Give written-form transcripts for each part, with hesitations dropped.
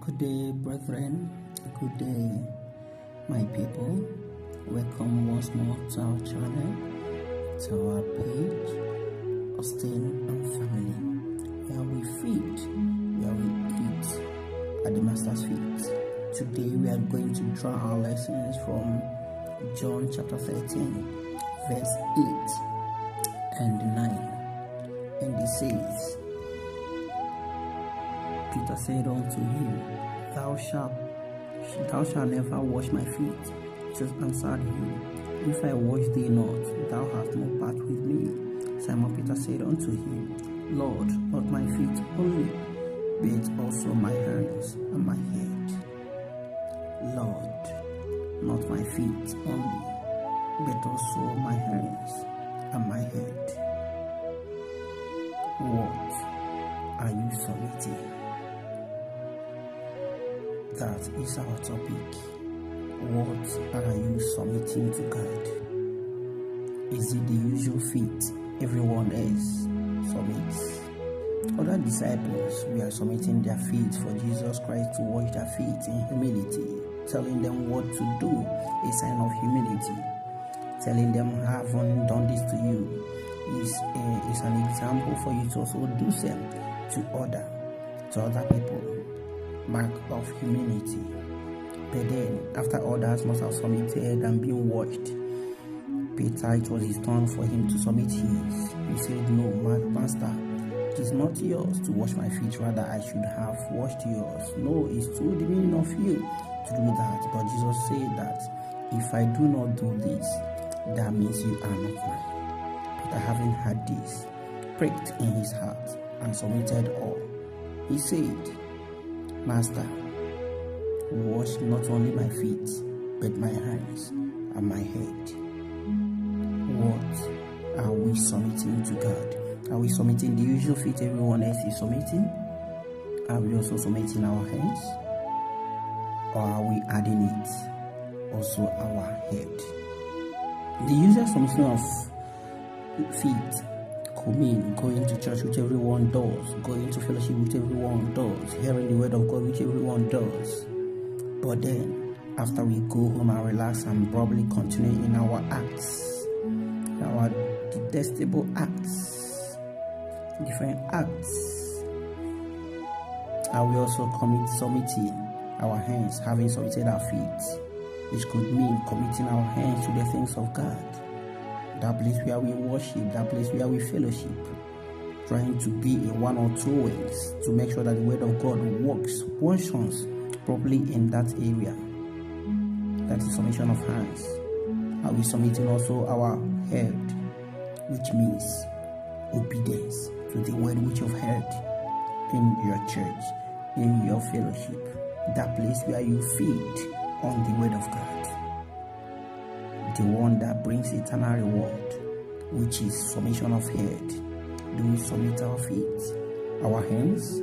Good day, brethren. Good day, my people. Welcome once more to our channel, to our page, Austin and Family, where we feed, where we eat at the Master's feet. Today we are going to draw our lessons from John chapter 13, verse 8 and 9. And it says, Peter said unto him, Thou shalt never wash my feet. Jesus answered him, If I wash thee not, thou hast no part with me. Simon Peter said unto him, Lord, not my feet only, but also my hands and my head. Lord, not my feet only, but also my hands and my head. What are you submitting? That is our topic. What are you submitting to God? Is it the usual feet everyone else submits? Other disciples were submitting their feet for Jesus Christ to wash their feet in humility, telling them what to do, a sign of humility, telling them, haven't done this to you, is an example for you to also do same to other people. Mark of humility. But then, after others must have submitted and been washed, Peter, it was his turn for him to submit his. He said, No, my master, it is not yours to wash my feet, rather I should have washed yours. No, it's too demeaning of you to do that. But Jesus said that if I do not do this, that means you are not mine. Peter, having had this, pricked in his heart and submitted all, he said, Master, wash not only my feet, but my hands and my head. What are we submitting to God? Are we submitting the usual feet everyone else is submitting? Are we also submitting our hands? Or are we adding it also our head? The usual submission of feet could mean going to church, which everyone does, going to fellowship, which everyone does, hearing the word of God, which everyone does. But then, after we go home and relax and probably continue in our acts, our detestable acts, different acts, are we also submitting our hands, having submitted our feet, which could mean committing our hands to the things of God, that place where we worship, that place where we fellowship, trying to be in one or two ways to make sure that the word of God works, functions properly in that area. That is submission of hands. Are we submitting also our head, which means obedience to the word which you've heard in your church, in your fellowship, that place where you feed on the word of God, the one that brings eternal reward, which is submission of head. Do we submit our feet, our hands,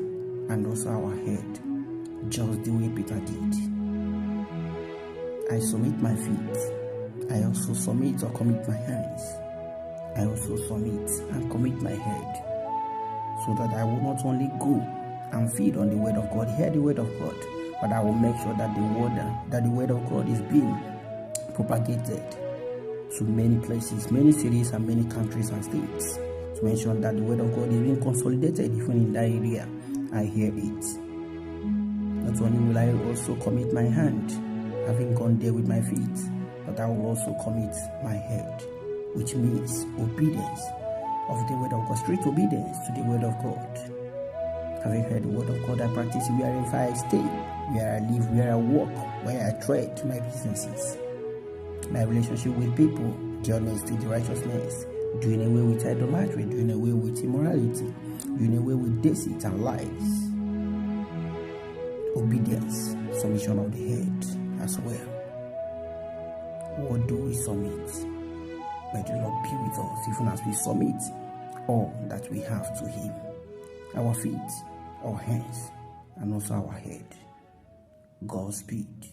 and also our head, just the way Peter did? I submit my feet. I also submit or commit my hands. I also submit and commit my head, so that I will not only go and feed on the word of God, hear the word of God, but I will make sure that the word of God is being propagated to many places, many cities, and many countries and states, to mention that the word of God is being consolidated even in that area. I hear it. Not only will I also commit my hand, having gone there with my feet, but I will also commit my head, which means obedience of the word of God, strict obedience to the word of God. Having heard the word of God, I practice wherever I stay, where I live, where I walk, where I tread, to my businesses, my relationship with people, journeys to the righteousness, doing away with idolatry, doing away with immorality, doing away with deceit and lies. Obedience, submission of the head as well. What do we submit? May the Lord be with us even as we submit all that we have to Him. Our feet, our hands, and also our head. Godspeed.